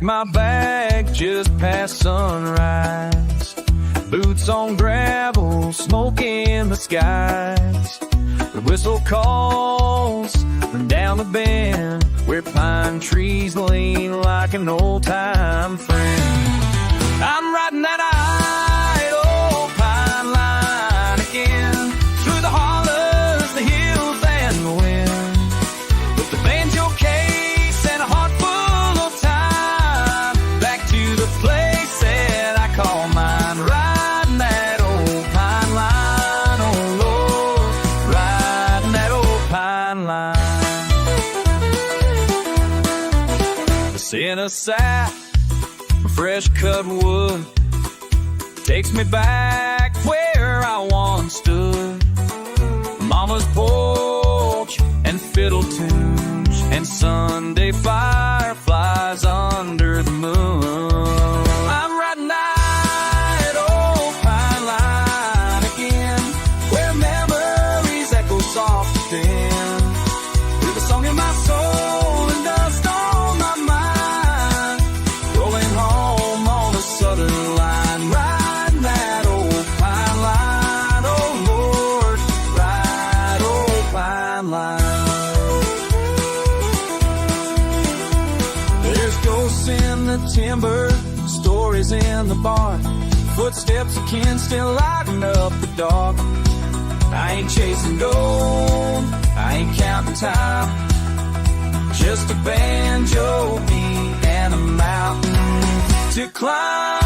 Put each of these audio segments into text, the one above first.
packed my bag just past sunrise. Boots on gravel, smoke in the skies. The whistle calls from down the bend, where pine trees lean like an old-time friend. I'm riding that idle pine line again, through the hollers, the hills, and the wind, with the banjo case and a heart full of time, back to the place that I call mine. Riding that old pine line, oh Lord, riding that old pine line. The scent of sap, fresh cut wood, takes me back where I once stood. Mama's porch and fiddle tunes and Sunday fireflies under the moon. I'm riding that old pine line again, where memories echo soft and thin, with a song in my soul and dust on my mind, rolling home on a southern line. Riding that old pine line, oh Lord, ride old pine line. There's ghosts in the timber, stories in the barn, footsteps of kin still lighting up the dark. I ain't chasing gold, I ain't counting time, just a banjo beat and a mountain to climb.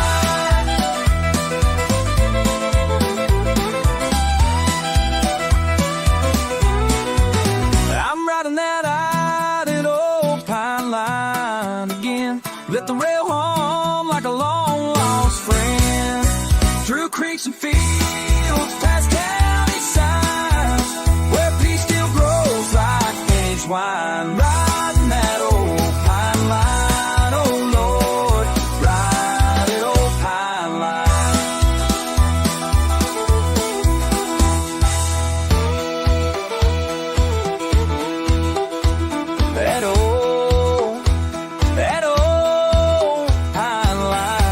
I'm riding that idle old pine line again, let the rail hum like a long lost friend, through creeks and fields, past county sides, where peace still grows like aged wine. Riding that old pine line, oh Lord, ride it old pine line. That old pine line.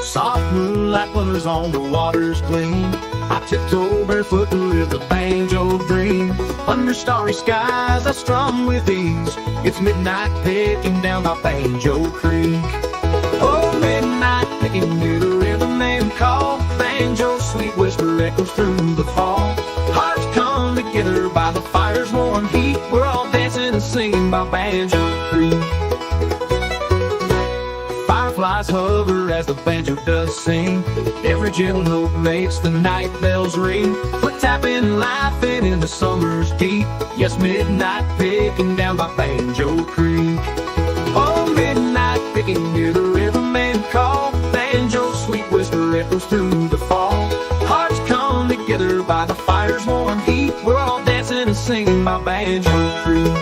Soft moonlight glimmers on the water's gleam. I tiptoe barefoot to live the banjo dream. Under starry skies I strum with ease. It's midnight picking down by Banjo Creek. Oh, midnight picking near the riverman call. Banjo sweet whisper echoes through the fall. Hearts come together by the fire's warm heat. We're all dancing and singing by Banjo Creek. Fireflies hover as the banjo does sing. Every gentle note makes the night bells ring. We're tapping and laughing in the summer's heat. Yes, midnight picking down by Banjo Creek. Oh, midnight picking near the riverman call. Banjo sweet whisper echoes through the fall. Hearts come together by the fire's warm heat. We're all dancing and singing by Banjo Creek.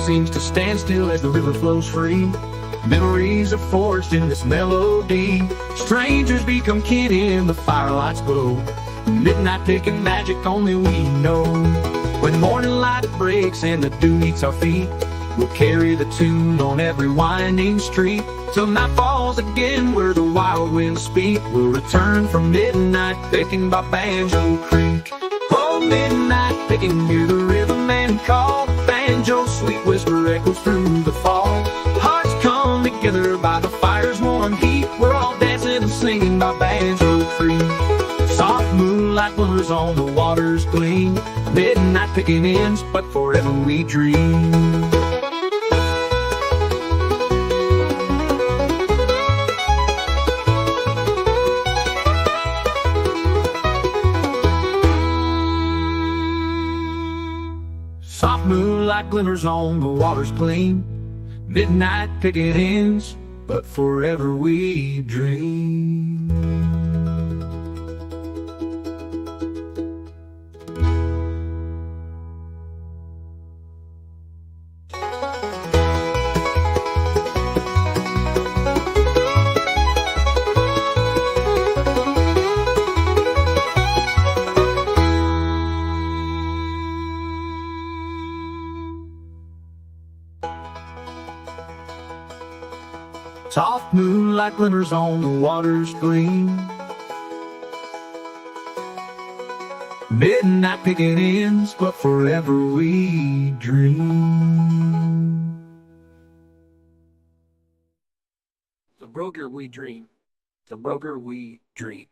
Seems to stand still as the river flows free. Memories are forged in this melody. Strangers become kin in the firelight's glow. Midnight picking magic only we know. When morning light breaks and the dew meets our feet, we'll carry the tune on every winding street, till night falls again where the wild winds speak. We'll return from midnight picking by Banjo Creek. Oh, midnight picking near the riverman call. Banjo sweet whisper echoes through the fall. Hearts come together by the fire's warm heat. We're all dancing and singing by Banjo Creek. Soft moonlight glimmers on the water's gleam. Midnight picking ends, but forever we dream. Soft moonlight glimmers on the water's gleam. Midnight picking ends, but forever we dream. Soft moonlight glimmers on the water's gleam. Midnight picking ends, but forever we dream. The broker we dream. The broker we dream.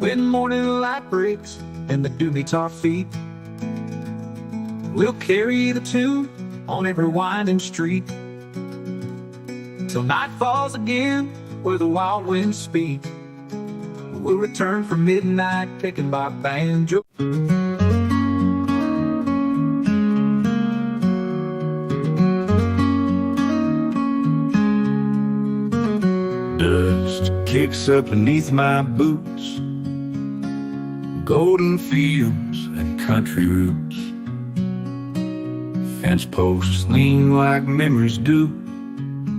When morning light breaks and the dew meets our feet, we'll carry the tune on every winding street till night falls again where the wild winds speak. We'll return from midnight taken by Banjor. Dust kicks up beneath my boots, golden fields and country routes. Fence posts lean like memories do,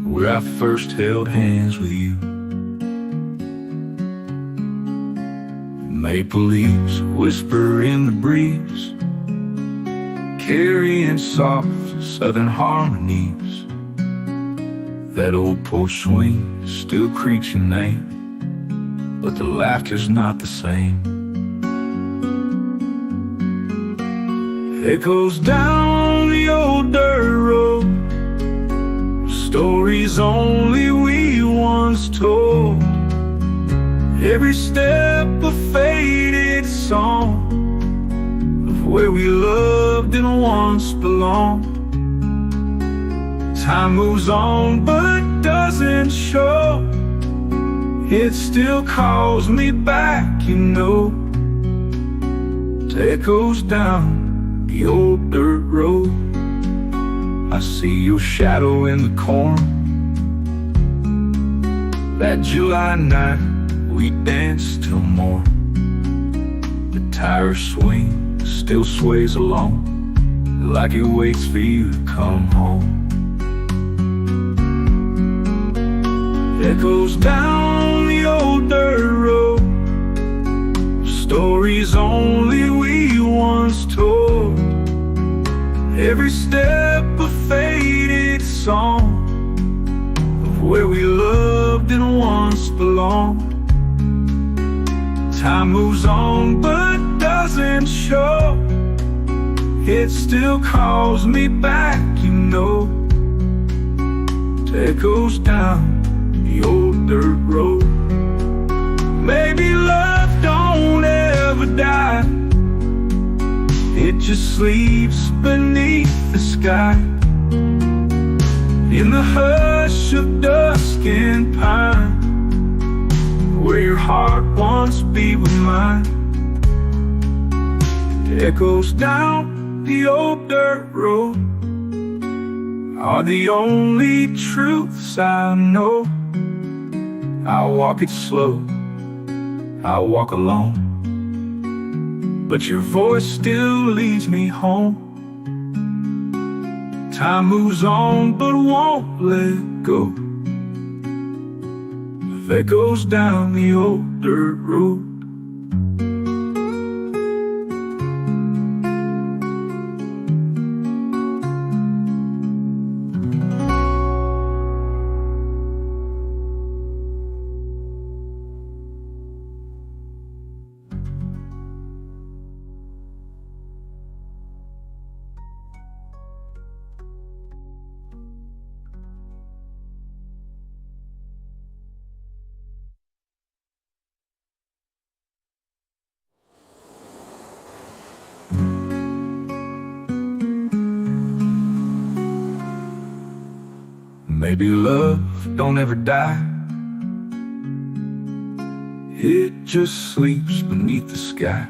where I first held hands with you. Maple leaves whisper in the breeze, carrying soft southern harmonies. That old porch swing still creaks your name, but the laughter's not the same. Echoes down the old dirt road, stories only we once told. Every step a faded song of where we loved and once belonged. Time moves on but doesn't show, it still calls me back, you know. It echoes down the old dirt road. I see your shadow in the corn. That July night we danced till morn. The tire swing still sways along, like it waits for you to come home. Echoes down the old dirt road, stories only we once told. Every step a faded song of where we loved and once belonged. Time moves on but doesn't show, it still calls me back, you know. It echoes down the old dirt road. Maybe love don't ever die, it just sleeps beneath the sky. In the hush of dusk and pine, where your heart once beat with mine. It echoes down the old dirt road, are the only truths I know. I'll walk it slow, I'll walk alone, but your voice still leads me home. Time moves on but won't let go. That goes down the old dirt road. Maybe love don't ever die, It just sleeps beneath the sky,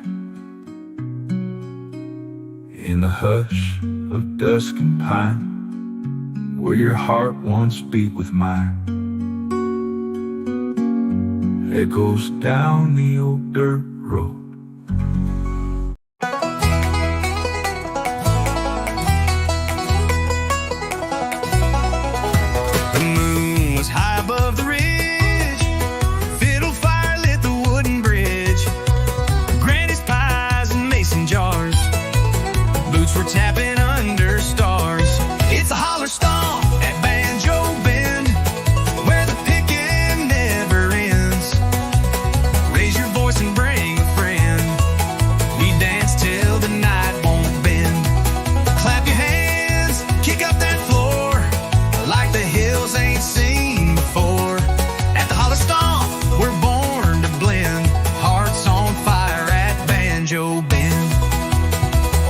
in the hush of dusk and pine, where your heart once beat with mine. Echoes down the old dirt road. The moon was high above the ridge, fiddle fire lit the wooden bridge, Granny's pies and mason jars, boots were tapping under stars. It's a holler stomp at Banjo Bend, where the picking never ends. Raise your voice and bring a friend, we dance till the night won't bend. Clap your hands, kick up that floor, like the hills ain't seen before. At the holler stomp, we're born to blend, hearts on fire at Banjo Bend.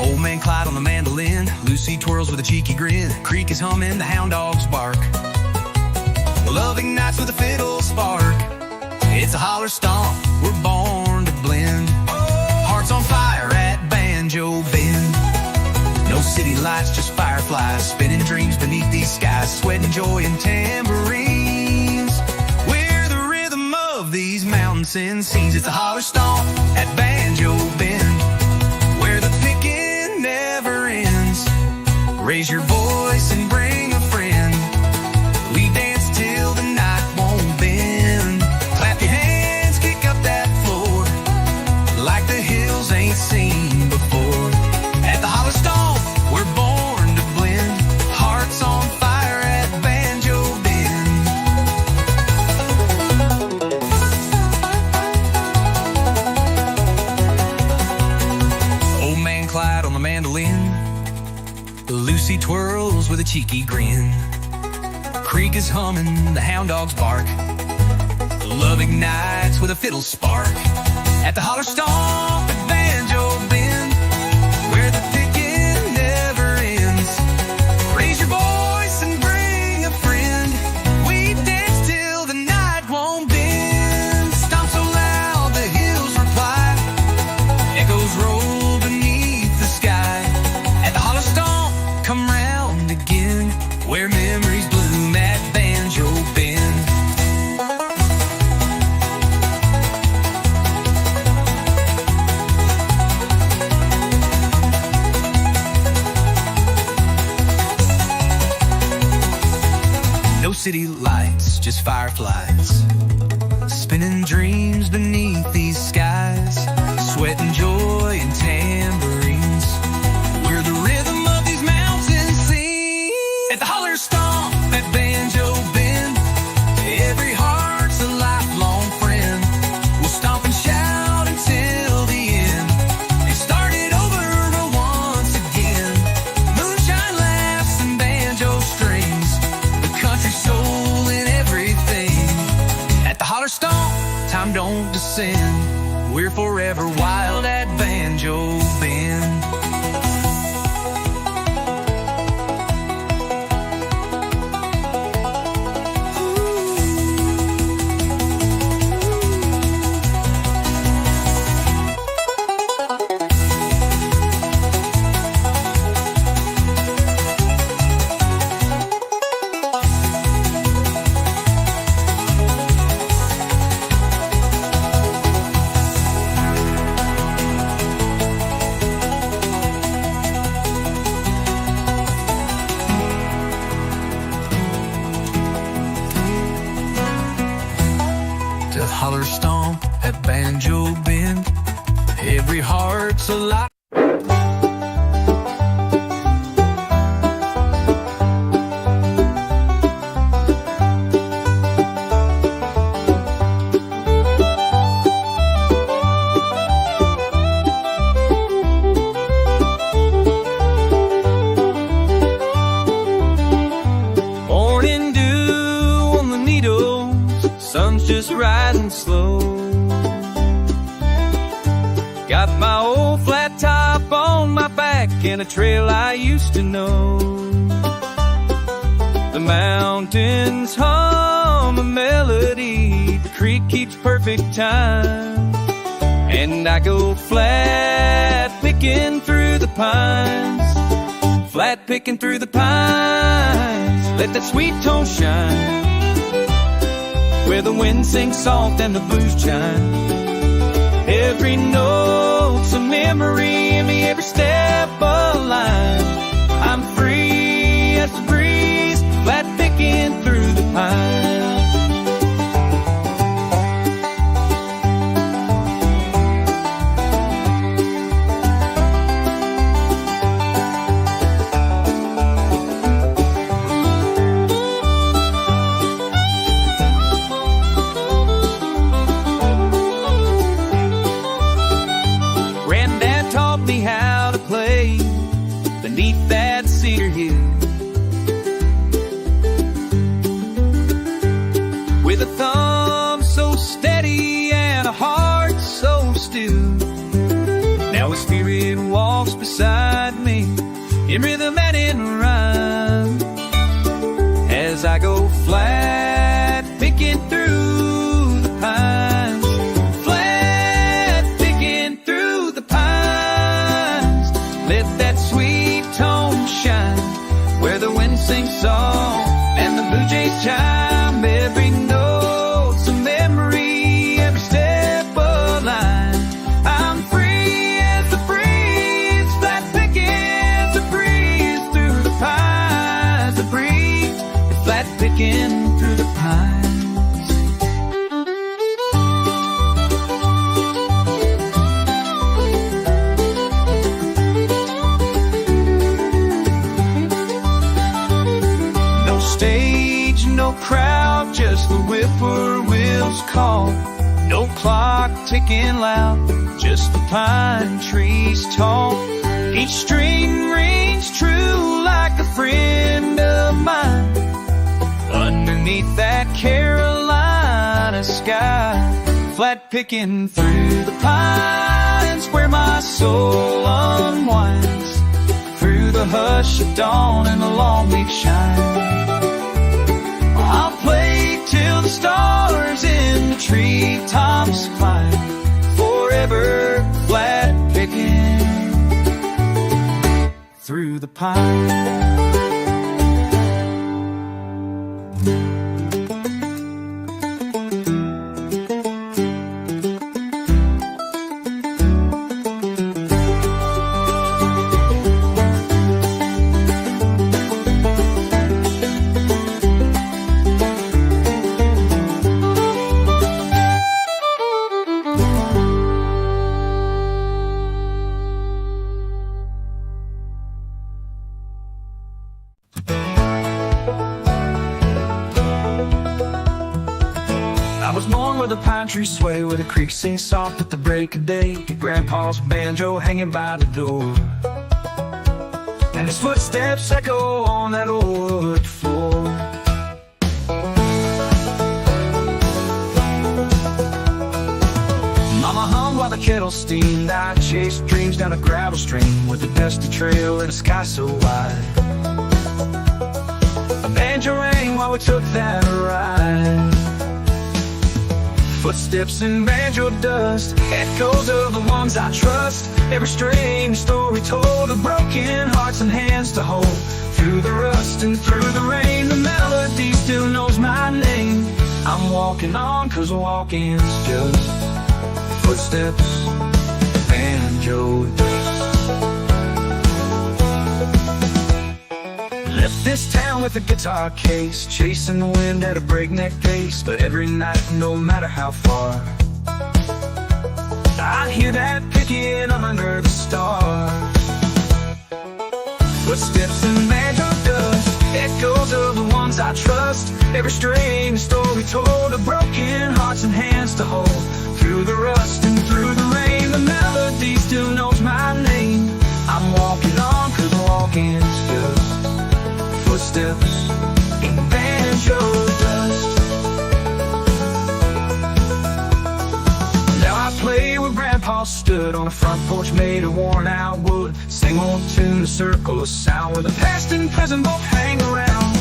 Old man Clyde on the mandolin, Lucy twirls with a cheeky grin, creek is humming, the hound dogs bark, love ignites with a fiddle spark. It's a holler stomp, we're born to blend, hearts on fire at Banjo Bend. No city lights, just fireflies, spinning dreams beneath these skies, sweat and joy and tambourines. We're the rhythm of these mountains and scenes. It's a holler stomp at Banjo Bend, where the picking never ends. Raise your voice and bring a friend, we dance till the night won't bend. Clap your hands, kick up that floor, like the hills ain't seen before. At the holler stomp, we're born to blend, hearts on fire at Banjo Bend. Old man Clyde on the mandolin, Lucy twirls with a cheeky grin, creek is humming, the hound dogs bark, love ignites with a fiddle spark. At the holler stomp at Banjo Bend, where the picking never ends. Raise your voice and bring a friend, we dance till the night won't bend. Stomp so loud the hills reply, echoes roll beneath the sky. At the holler stomp, come round again, where memories bloom at Banjo Bend. No city lights, just fireflies, spinning dreams beneath these skies, sweat and joy and tambourines. We're the rhythm of these mountain scenes. At the holler stomp at Banjo Bend, every heart's a lifelong friend. We'll stomp and shout until the end, and start it over once again. Moonshine laughs and banjo strings, the country soul in everything. At the holler stomp, time don't descend, we're forever wild at Banjo Bend. To holler stomp at Banjo Bend, every heart's alive. Morning dew on the needles, sun's just rising slow. Got my old flat top on my back and a trail I used to know. The mountains hum a melody, the creek keeps perfect time. And I go flat picking through the pines, flat picking through the pines. Let that sweet tone shine where the wind sings soft and the blues chime. Every note's a memory in me, every step a line. I'm free as the breeze, flat picking through the pines. How to play beneath that cedar hill, with a thumb so steady and a heart so still. Now his spirit walks beside me in rhythm and in rhyme, as I go flat picking through the pines, flat picking through the pines. Let that sweet tone shine where the wind sings song and the blue jays chime. Every note's a memory, every step a line. I'm free as the breeze, flat picking the breeze through the pines. The breeze, flat picking through the pines. Stage, no crowd, just the whippoorwill's call. No clock ticking loud, just the pine trees tall. Each string rings true like a friend of mine. Underneath that Carolina sky, flat picking through the pines, where my soul unwinds through the hush of dawn and the long leaf shine. I'll play till the stars in the treetops climb, forever flat picking through the pine. I was born where the pine trees sway, where the creek sings soft at the break of day. Grandpa's banjo hanging by the door, and his footsteps echo on that old wood floor. Mama hummed while the kettle steamed. I chased dreams down a gravel stream with a dusty trail and a sky so wide. A banjo rang while we took that ride. Footsteps in banjo dust, echoes of the ones I trust. Every strange story told of broken hearts and hands to hold. Through the rust and through the rain, the melody still knows my name. I'm walking on, 'cause walking's just footsteps, banjo dust. Left this town with a guitar case, chasing the wind at a breakneck pace. But every night, no matter how far, I hear that picking under the stars. Footsteps in banjo dust, echoes of the ones I trust. Every strange story told of broken hearts and hands to hold. Through the rust and through the rain, the melody still knows my name. I'm walking on, 'cause walking's just footsteps in banjo dust. Now I play where Grandpa stood on a front porch made of worn out wood. Sing old tune, a circle of sound where the past and present both hang around.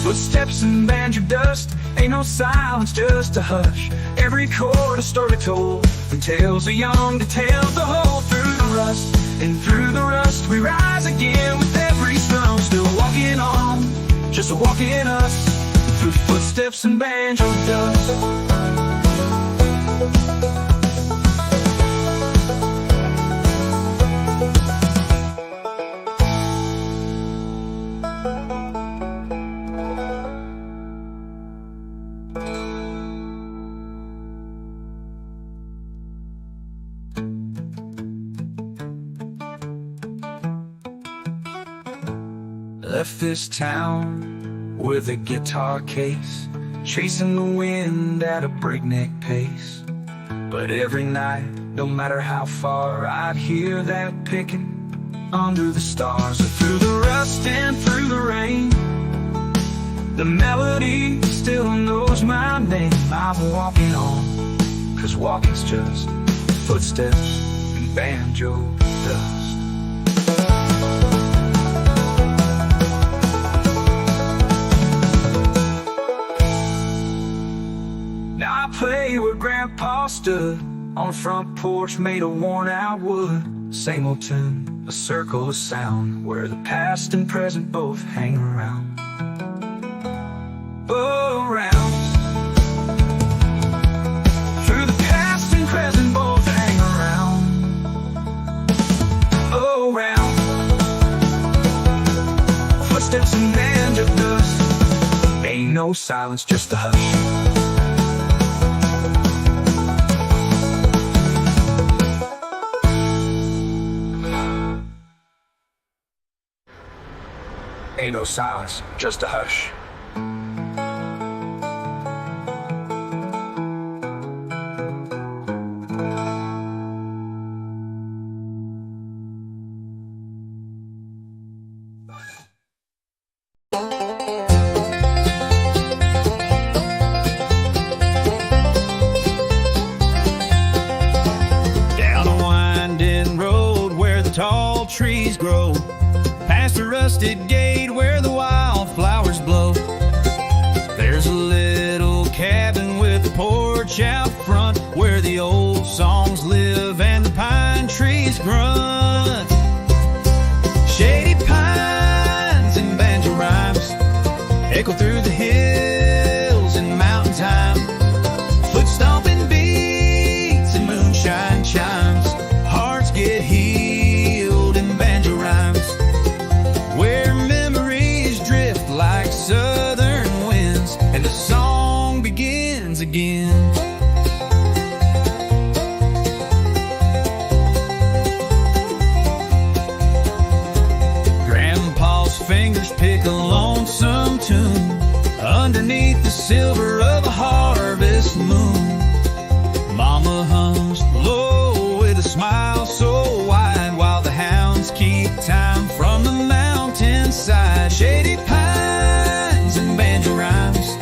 Footsteps in banjo dust, Ain't no silence, just a hush. Every chord a story told, from tales of young to tales of old. Through the rust and through the rust, we rise again with every strum. Still walking on, just walking us through footsteps and banjo dust. Left this town with a guitar case, chasing the wind at a breakneck pace. But every night, no matter how far, I'd hear that picking under the stars. Through the rust and through the rain, the melody still knows my name. I'm walking on, 'cause walking's just footsteps and banjo dust. Now I play where Grandpa stood, on a front porch made of worn-out wood. Same old tune, a circle of sound, where the past and present both hang around. Oh, around. Through the past and present both hang around. Oh, around. Footsteps and banjo dust. Ain't no silence, just a hush. Ain't no silence, just a hush. Down a winding road where the tall trees grow, past the rusted gate where the wildflowers blow. There's a little cabin with a porch out front, where the old songs live and the pine trees grunt. Shady pines and banjo rhymes echo through the hills and mountain time. Foot stomping beats and moonshine chimes. Hearts get healed in banjo rhymes, where memories drift like southern winds and the song begins again. Grandpa's fingers pick a lonesome tune underneath the silver of a harvest moon. Mama hums low with a smile so wide, while the hounds keep time from the mountainside. Shady pines and banjo rhymes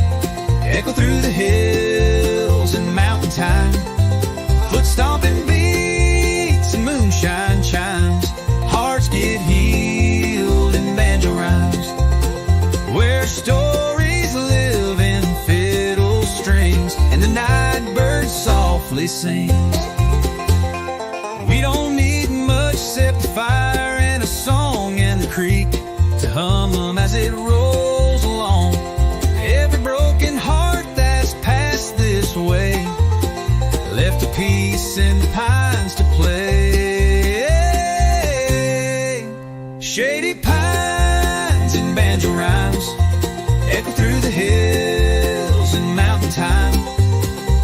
echo through the hills and mountain time. Foot stomping beats and moonshine chimes. Hearts get healed in banjo rhymes, where stories live in fiddle strings and the night bird softly sings. We don't need much except a fire and a song and the creek to hum them as it rolls along. Every broken heart that's passed this way left a piece in the pines to play. Shady pines and banjo rhymes echo through the hills and mountain time.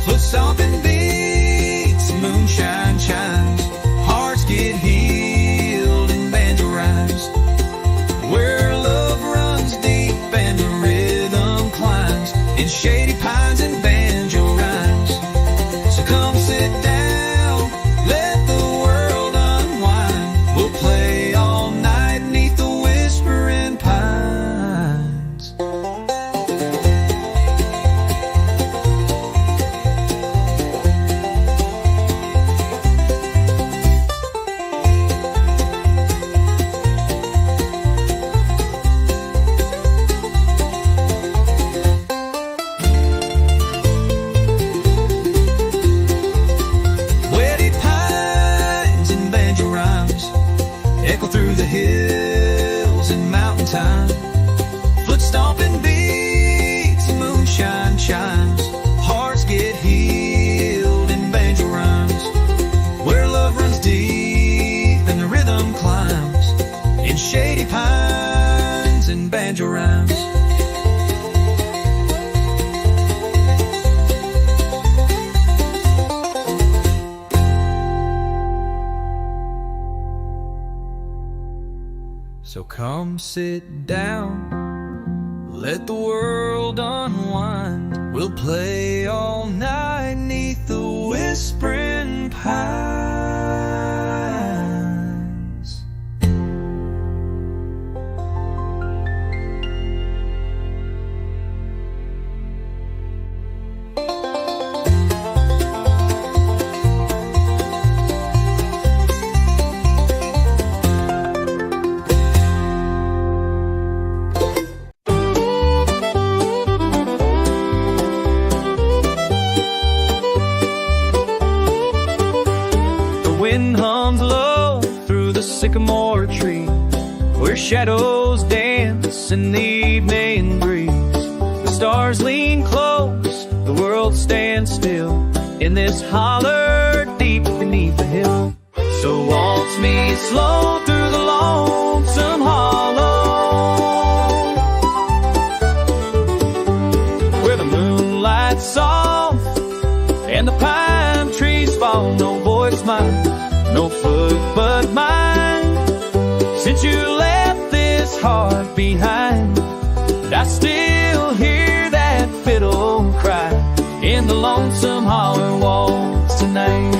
Foot stomping beats and moonshine chimes. Hearts get healed in banjo rhymes, where love runs deep and the rhythm climbs in shady pines and banjo rhymes. So come sit down, let the hills in mountain time. Foot stomping beats, moonshine shines. Hearts get healed in banjo rhymes, where love runs deep and the rhythm climbs, in shady pines and banjo rhymes. So come sit down, let the world unwind. We'll play all night 'neath the whispering pines. Wind hums low through the sycamore tree, where shadows dance in the evening breeze. The stars lean close, the world stands still, in this holler deep beneath the hill. So waltz me slow through the lonesome hollow, where the moonlight's soft and the pine trees fall. No voice mine, no foot but mine. Since you left this heart behind, I still hear that fiddle cry in the lonesome holler waltz tonight.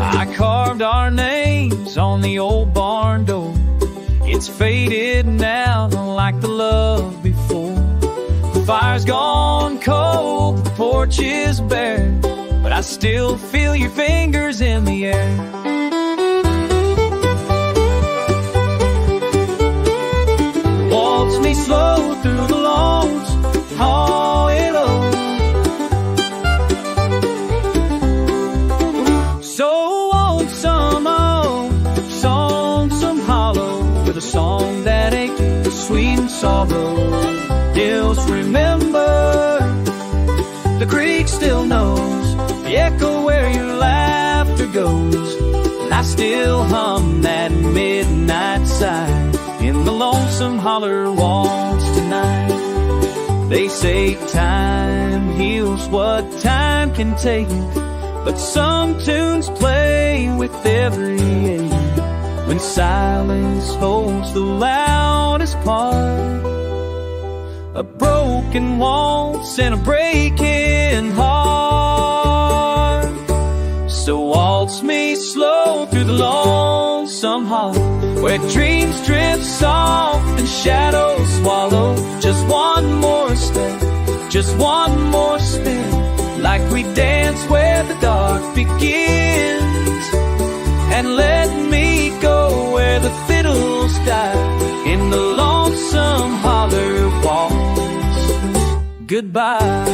I carved our names on the old barn door. It's faded now like the love before. The fire's gone cold, the porch is bare, but I still feel your fingers in the air. Waltz me slow through the lawns, hollow. So old some hollow, with a song that ain't sweet and sorrow. Hills remember, the creek still knows the echo where your laughter goes. And I still hum that midnight sigh in the lonesome holler waltz tonight. They say time heals what time can take, but some tunes play with every age. When silence holds the loudest part, a broken waltz and a breaking heart. So waltz me slow through the lonesome hollow, where dreams drift soft and shadows swallow. Just one more step, just one more spin, like we dance where the dark begins. And let me go where the fiddles die, in the lonesome holler waltz. Goodbye,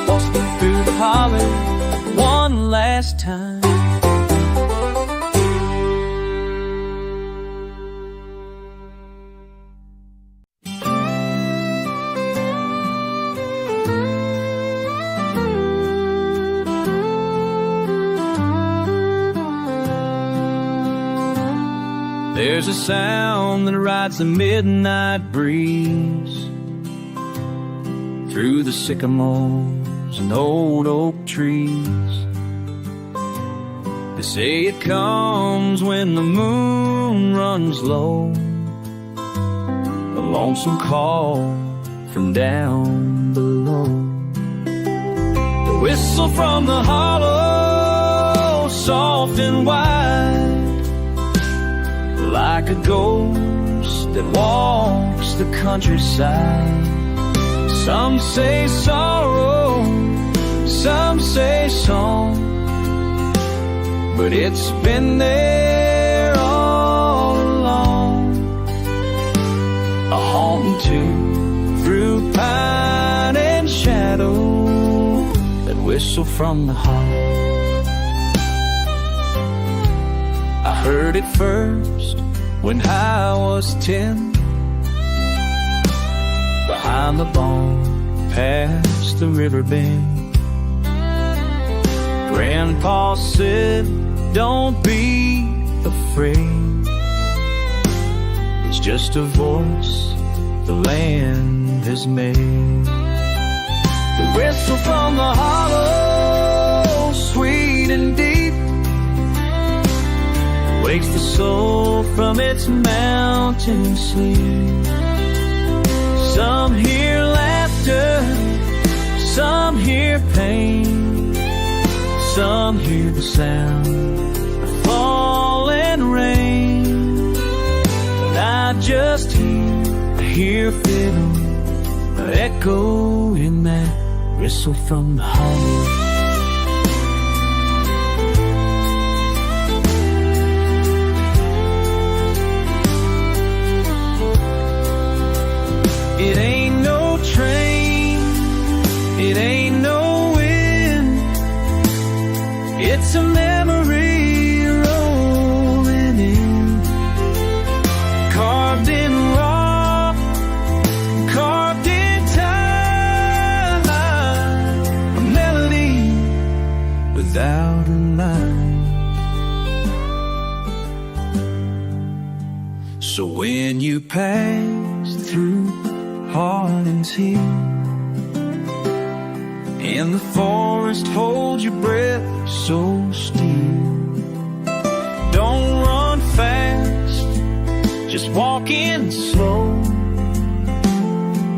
waltz me through the holler one last time. There's a sound that rides the midnight breeze through the sycamores and old oak trees. They say it comes when the moon runs low, a lonesome call from down below. The whistle from the hollow, soft and wide, like a ghost that walks the countryside. Some say sorrow, some say song, but it's been there all along. A haunting tune through pine and shadow, that whistle from the hollow. Heard it first when I was 10, behind the barn, past the river bend. Grandpa said, don't be afraid, it's just a voice the land has made. The whistle from the hollow, sweet and deep, wakes the soul from its mountain sleep. Some hear laughter, some hear pain, some hear the sound of falling rain. But I just hear fiddle echo in that whistle from the hollow. It ain't no train, it ain't no wind, it's a memory rolling in, carved in rock, carved in time, a melody without a line. So when you pass through Harlan's Hill, in the forest hold your breath so still. Don't run fast, just walk in slow,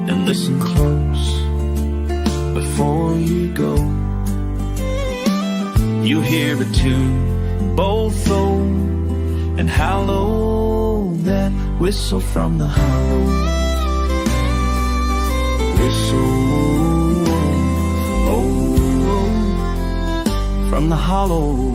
and listen close before you go. You hear a tune both low and hollow, that whistle from the hollow. From the hollow.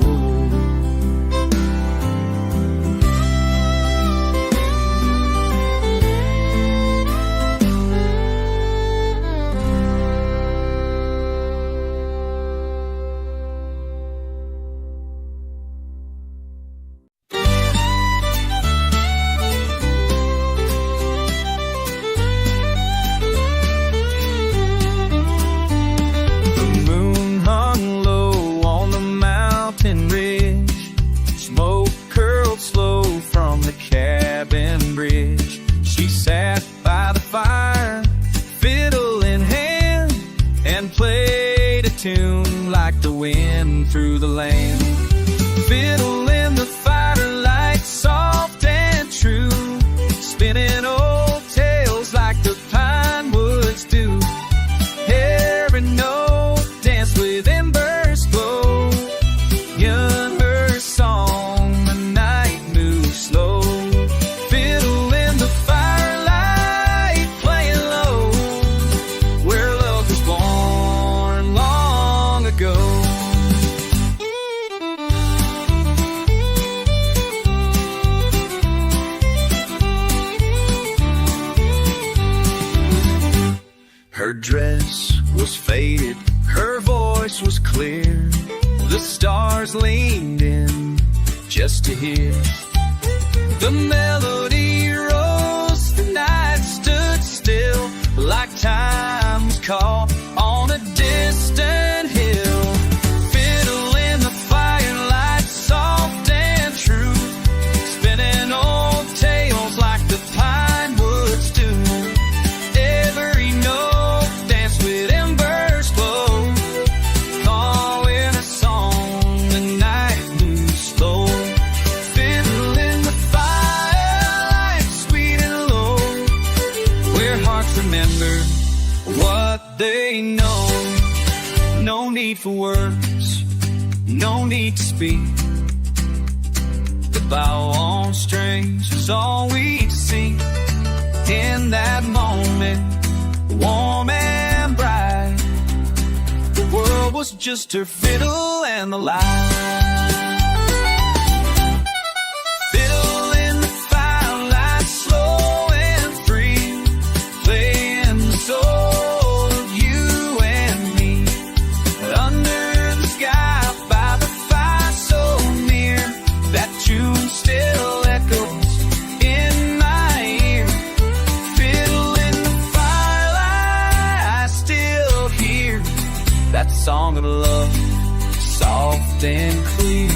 Tune like the wind through the land. Fiddle in the firelight, soft and true, spinning old tales like the pine woods do. Every note dance with embers glow. Young her song, the night moves slow. Fiddle in the firelight, playing low, where love was born long ago. Her dress was faded, her voice was clear. The stars leaned in just to hear. The melody rose, the night stood still, like time was caught on a distant hill. Fiddle in the firelight, soft and true, spinning old tales like the pine woods do. Every note danced with embers glow, calling a song, the night moves slow. Fiddle in the firelight, sweet and low, where hearts remember what they know. No need for words, no need to speak. The bow on strings was all we'd see. In that moment, warm and bright, the world was just her fiddle and the light. Fiddle in the firelight, slow and free, playing the soul of you and me. Under the sky, by the fire so near, that tune song of love, soft and clear.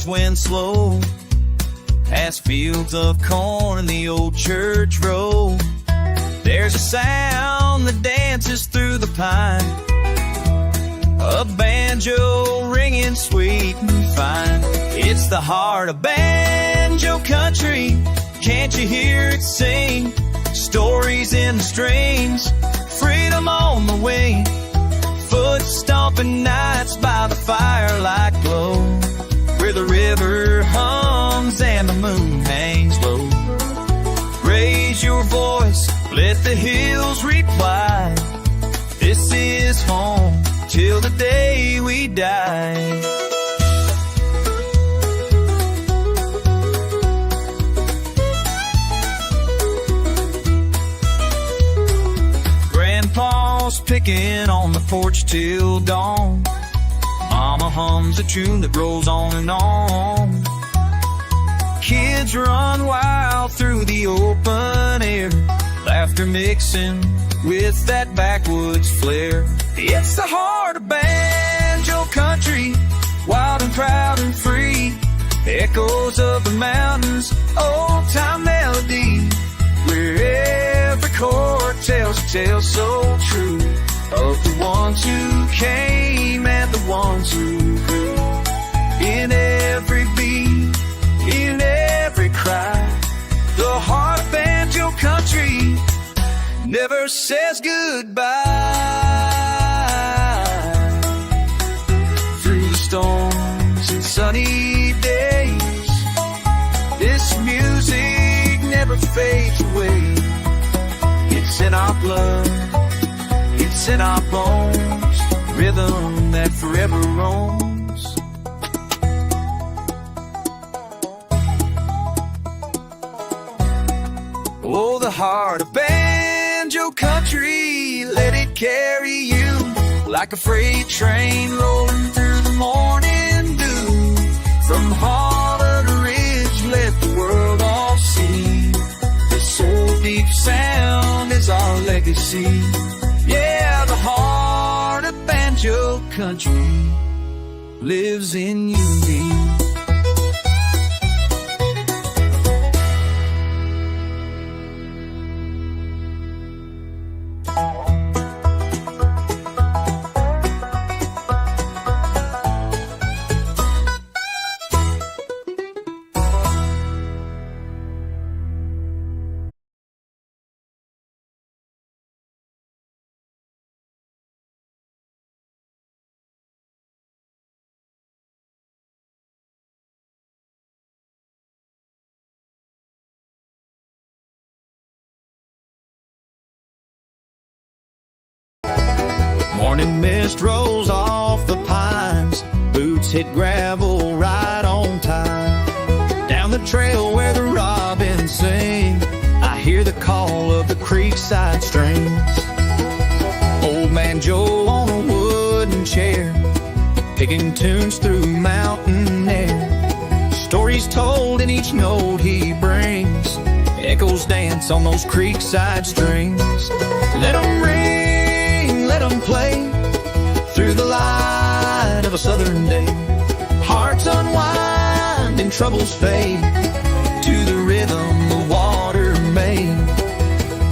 Went slow past fields of corn and the old church road. There's a sound that dances through the pine, a banjo ringing sweet and fine. It's the heart of banjo country. Can't you hear it sing? Stories in the strings, freedom on the wing. Foot stomping nights by the firelight glow, where the river hums and the moon hangs low. Raise your voice, let the hills reply. This is home till the day we die. Grandpa's picking on the porch till dawn. Mama hums a tune that rolls on and on. Kids run wild through the open air, laughter mixing with that backwoods flair. It's the heart of banjo country, wild and proud and free. Echoes of the mountains, old-time melody, where every chord tells a tale so true of the ones who came and the ones who grew. In every beat, in every cry, the heart of banjo country never says goodbye. Through the storms and sunny days, this music never fades away. It's in our blood, it's in our bones, rhythm that forever roams. Oh, the heart of banjo country, let it carry you like a freight train rolling through the morning dew. From hollow to ridge, let the world all see the soul deep sound is our legacy. Yeah, the heart of banjo country lives in you. Morning mist rolls off the pines, boots hit gravel right on time. Down the trail where the robins sing, I hear the call of the creekside streams. Old man Joe on a wooden chair, picking tunes through mountain air. Stories told in each note he brings, echoes dance on those creekside strings. Let 'em ring, let 'em play through the light of a southern day. Hearts unwind and troubles fade to the rhythm the water made.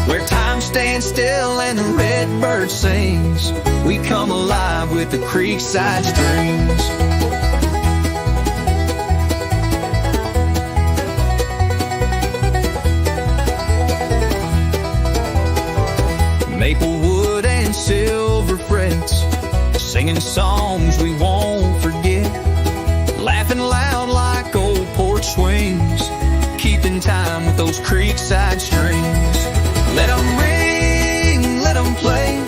Where time stands still and the red bird sings, we come alive with the creekside strings. Maple wood and silver frets, singing songs we won't forget, laughing loud like old porch swings, keeping time with those creekside strings. Let 'em ring, let 'em play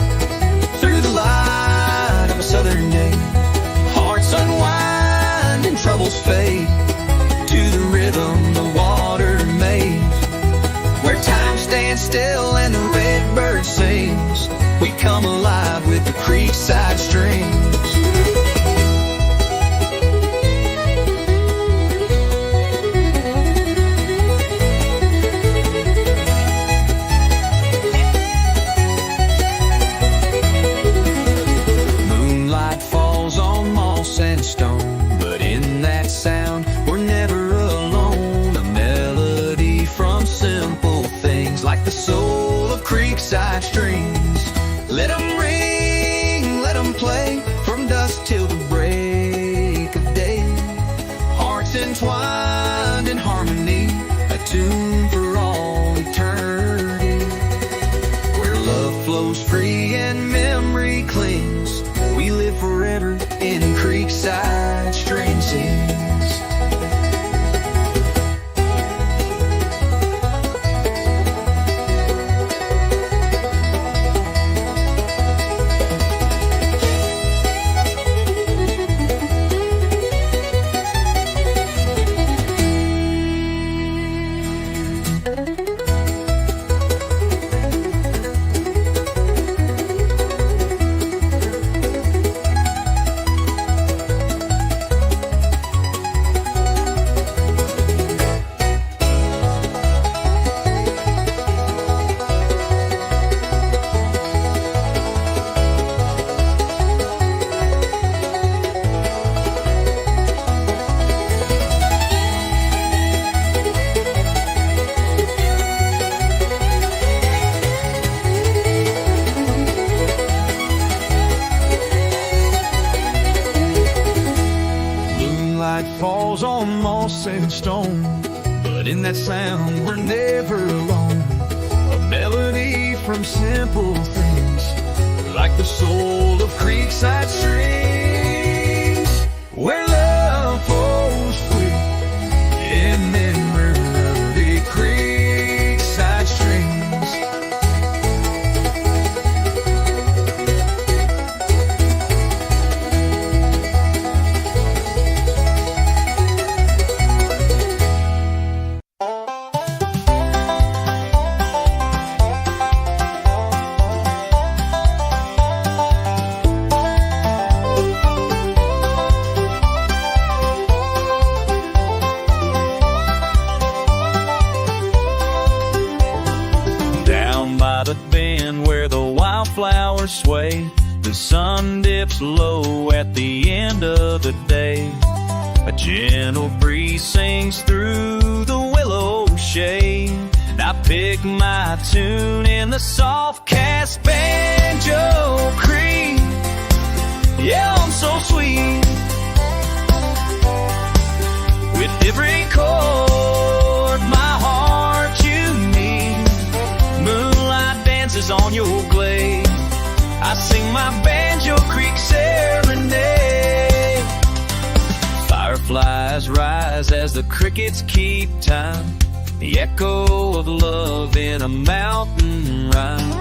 through the light of a southern day. Hearts unwind and troubles fade to the rhythm the water made. Where time stands still and the red bird sings, we come alive with the creekside strings. Moonlight falls on moss and stone, but in that sound we're never alone. A melody from simple things like the soul of creekside strings. Let 'em ring, let 'em play from dusk till the break of day. Hearts entwined in harmony, a tune for all eternity. Where love flows free and memory clings, we live forever in creekside string scenes. Falls on moss and stone, but in that sound we're never alone. A melody from simple things, like the soul of creekside strings. Where love flows free in memory, creekside strings. Flowers sway, the sun dips low at the end of the day. A gentle breeze sings through the willow shade, and I pick my tune in the soft cast banjo creek. Yeah, I'm so sweet with every chord my heart you need. Moonlight dances on your glade, I sing my Banjo Creek serenade. Fireflies rise as the crickets keep time, the echo of love in a mountain rhyme.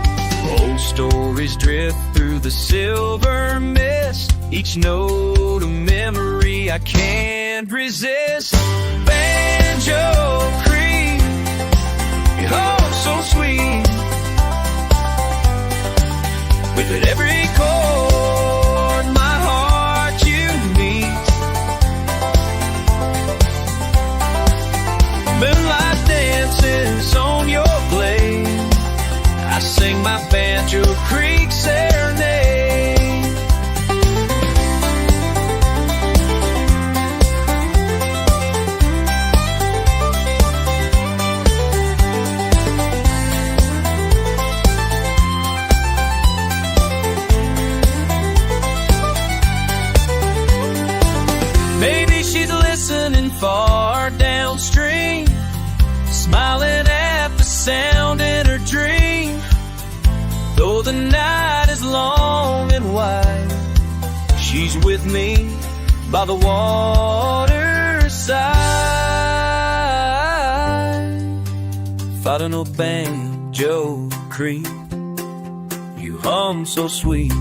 Old stories drift through the silver mist, each note a memory I can't resist. Banjo Creek, oh so sweet, with every chord my heart you need. She's with me by the waterside, fighting a banjo creek. You hum so sweet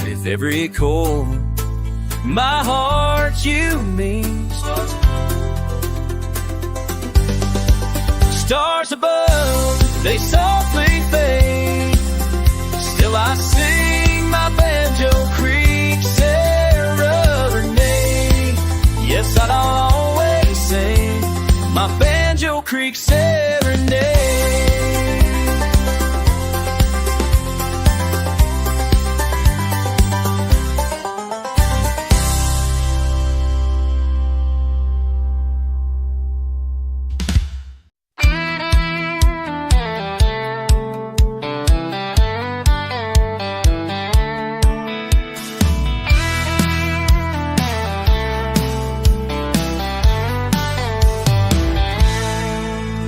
with every chord. My heart you mean. Stars above, they softly fade. Still I sing my Banjo Creek serenade. Yes, I'll always sing my Banjo Creek serenade.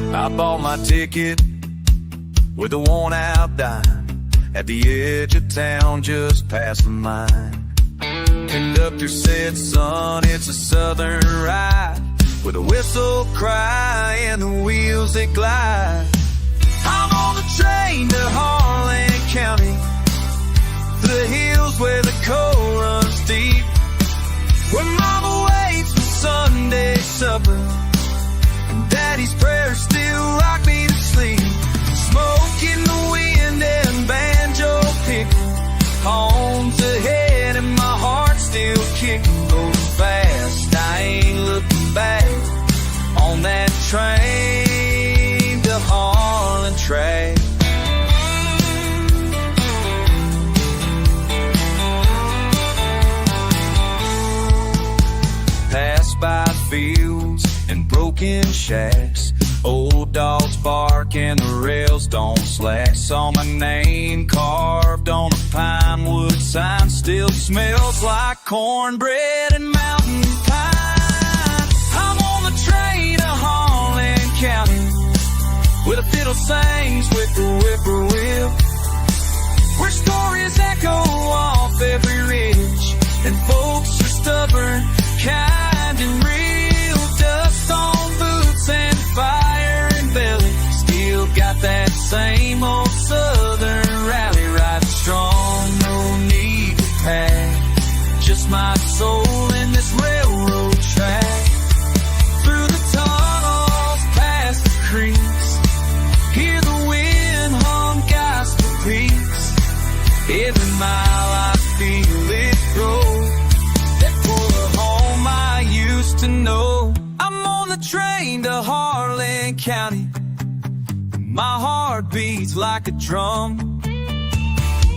I bought my ticket with a worn-out dime at the edge of town, just past the mine. Conductor said, son, it's a southern ride, with a whistle cry and the wheels that glide. I'm on the train to Harlan County, the hills where the coal runs deep, where mama waits for Sunday supper. Daddy's prayers still rock me to sleep. Smoke in the wind and banjo picking. Home's ahead and my heart's still kicking. Going fast, I ain't looking back. On that train to Harlan track. Pass by fields and broken shacks, old dogs bark and the rails don't slack. Saw my name carved on a pine wood sign, still smells like cornbread and mountain pine. I'm on the train to Harlan County, where the fiddle sings with the whippoorwill, where stories echo off every ridge, and folks are stubborn, kind and real. Dust on boots and fire and belly, still got that same old southern rally. Riding strong, no need to pack, just my soul in this railroad track. Through the tunnels, past the creeks, hear the wind hum gospel peaks. Every mile I feel it grow, that full home I used to know. I'm on the train to Harlan County, my heart beats like a drum.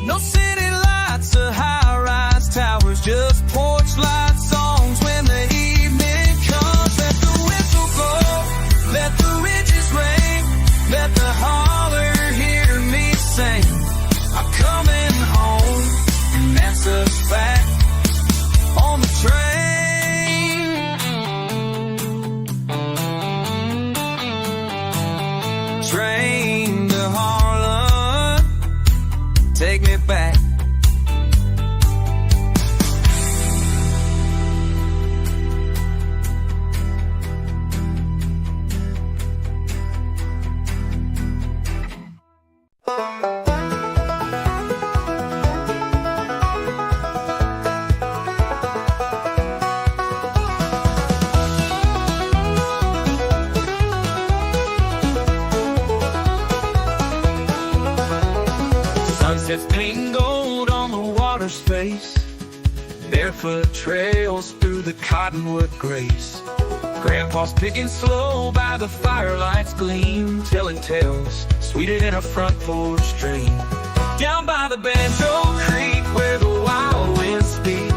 No city lights or high-rise towers, just porch light songs when the evening comes. Let the whistle blow, let the ridges ring, let the holler hear me sing. I'm coming home, and that's a fact. On the train to Harlan, take me back. Sunsets gleam gold on the water's face, barefoot trails through the cottonwood grace. Grandpa's picking slow by the firelight's gleam, telling tales sweeter than a front porch stream. Down by the Banjo Creek where the wild winds speak,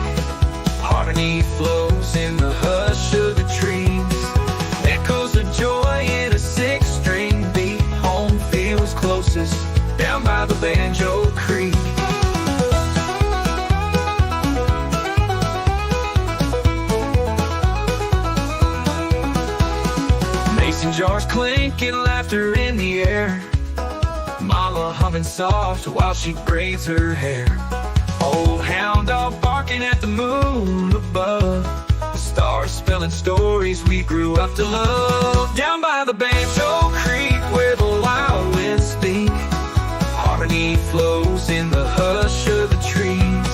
harmony flows in the hush of the trees. Echoes of joy in a six-string beat, home feels closest down by the Banjo Creek. Mason jars clinking, laughter in the air, Mama humming soft while she braids her hair. Old hound dog barking at the moon above. The stars spelling stories we grew up to love. Down by the Banjo Creek where the wild winds speak, harmony flows in the hush of the trees.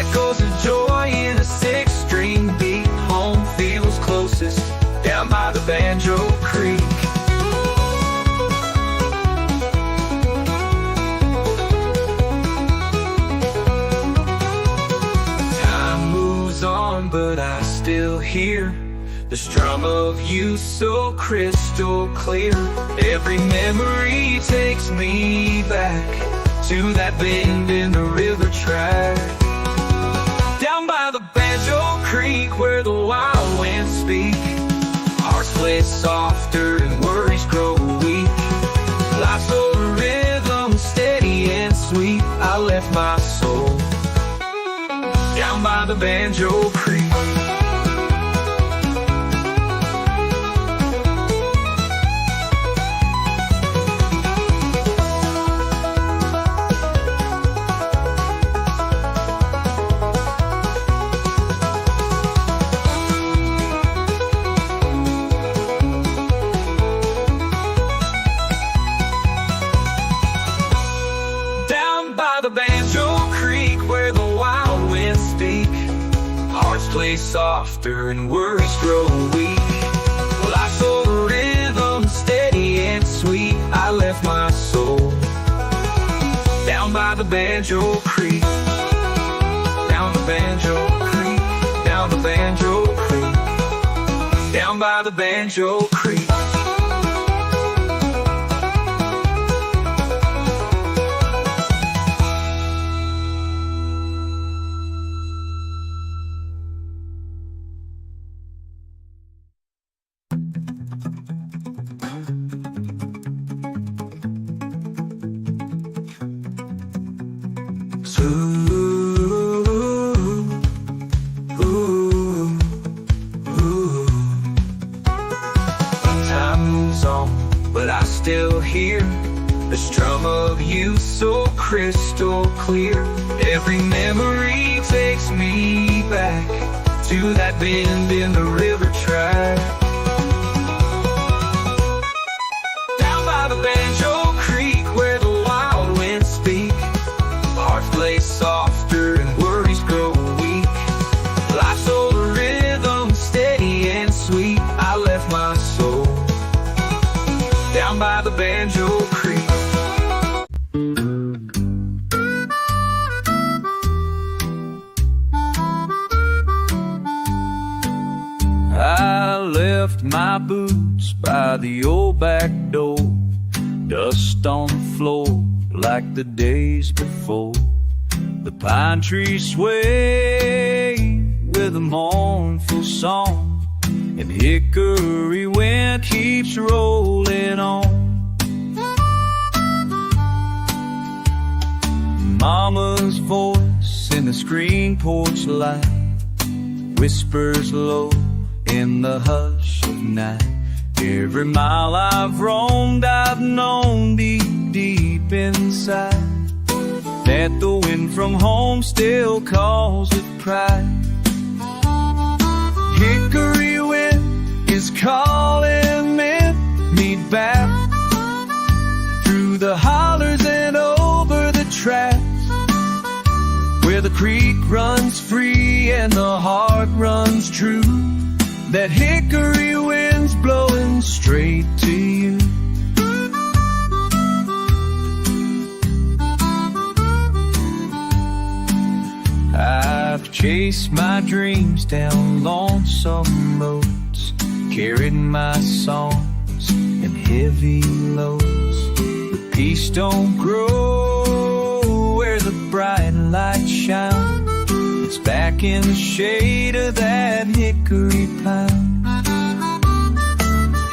Echoes of joy in a six-string beat. Home feels closest down by the Banjo Creek. But I still hear the strum of you so crystal clear. Every memory takes me back to that bend in the river track. Down by the Banjo Creek where the wild winds speak, hearts play softer and worries grow weak. Life's a rhythm, steady and sweet. I left my soul down by the Banjo Creek. Down by the Banjo Creek where the wild winds speak, hearts play softer and worries grow weak. Life's a rhythm, steady and sweet. I left my soul down by the Banjo Creek. Down the Banjo Creek, down the Banjo Creek, down by the Banjo Creek. Time moves on, but I still hear the strum of you so crystal clear. Every memory takes me back to that bend in the river track. Down by the Banjo Creek where the wild winds speak, hearts play softer and worries grow weak. Life's a rhythm, steady and sweet. I left my soul down by the Banjo Creek. I left my boots by the old back door, dust on the floor like the days before. The pine trees sway with a mournful song, and hickory wind keeps rolling on. Mama's voice in the screen porch light whispers low in the hush of night. Every mile I've roamed, I've known deep, deep inside that the wind from home still calls with pride. Hickory wind is calling me back through the hollers and over the tracks, where the creek runs free and the heart runs true. That hickory wind's blowing straight to you. I've chased my dreams down lonesome roads, carried my songs and heavy loads. But peace don't grow where the bright light shines. It's back in the shade of that hickory pine.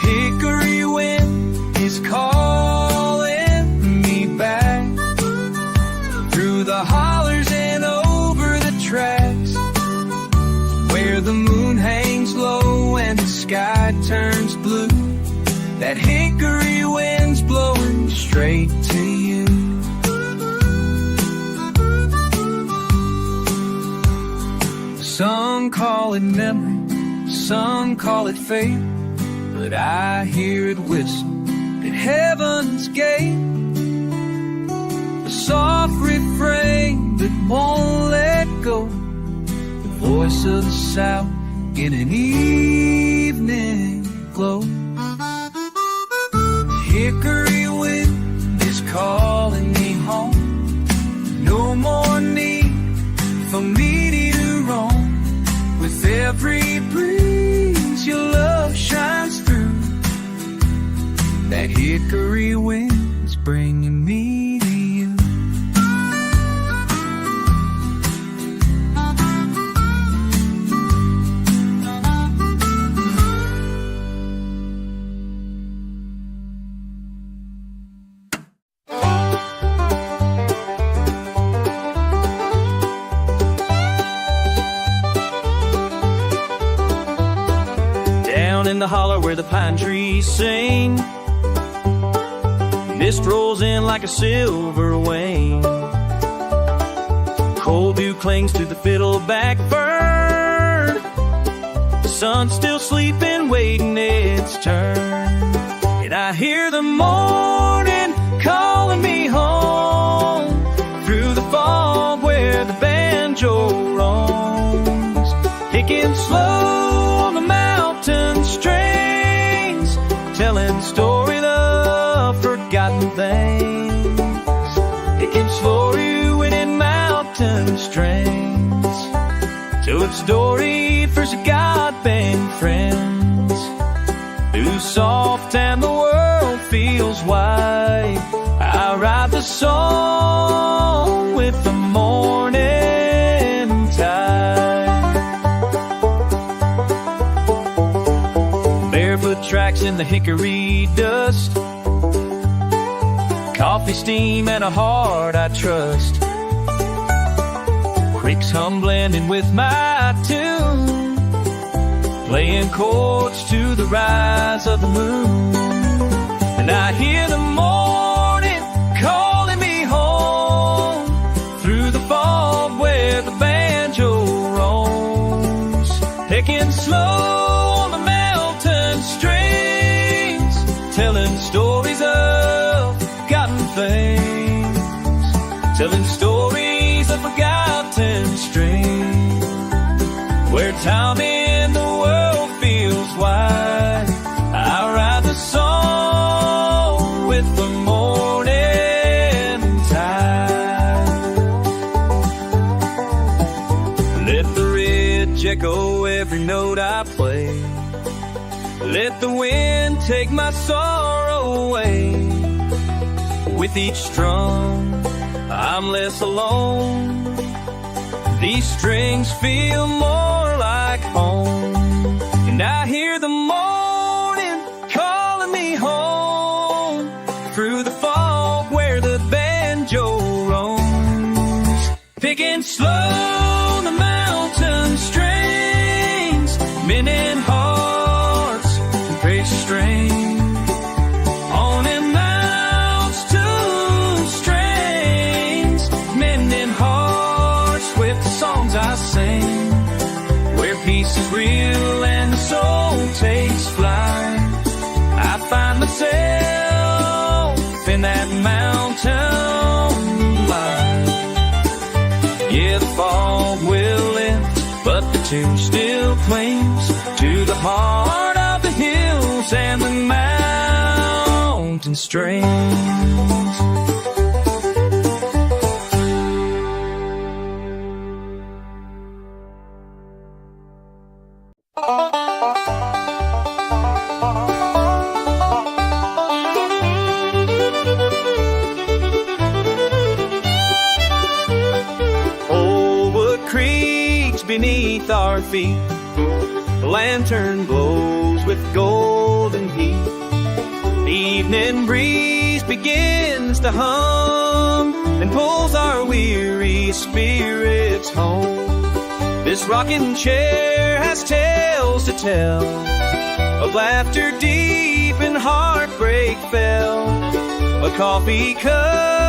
Hickory wind is calling me back through the hollers and over the tracks, where the moon hangs low and the sky turns blue. That hickory wind's blowing straight to you. Some call it memory, some call it fate, but I hear it whistle at heaven's gate. A soft refrain that won't let go, the voice of the South in an evening glow. Hickory wind is calling me home. No more need for me to roam. With every breeze your love shines through. That hickory wind's bringing me to you. In the holler where the pine trees sing, mist rolls in like a silver wing. Cold dew clings to the fiddleback fern. The sun's still sleeping, waiting its turn. And I hear the morning calling me home through the fog where the banjo roams, picking slow on the mountain strings, telling stories of forgotten things. It can slow you in mountain strings, till it's storied for forgotten friends, who's soft and the world feels wide. I ride the song with the morning tide. Barefoot tracks in the hickory dust, coffee steam and a heart I trust. Creeks hum blending with my tune, playing chords to the rise of the moon. And I hear the morning calling me home through the fog where the banjo roams, picking slow on the mountain strings, telling stories of forgotten things, telling stories of forgotten strings, where time in the world feels wide. I ride the song with the morning tide. Let the ridge echo every note I play, let the wind take my sorrow away. With each strum I'm less alone, these strings feel more like home. And I hear the morning calling me home through the fog where the banjo roams, picking slow on the mountain strings, mending hearts and praise strain. On and mounts two strings, mending hearts with the songs I sing, where peace is real and the soul takes flight. I find myself in that mountain light. Yeah, the fog will lift, but the tune still clings to the heart of the hills and the mountain strings. Old wood creaks beneath our feet, the lantern glows with golden heat. The evening breeze begins to hum and pulls our weary spirits home. This rocking chair has tales to tell of laughter deep and heartbreak fell. A coffee cup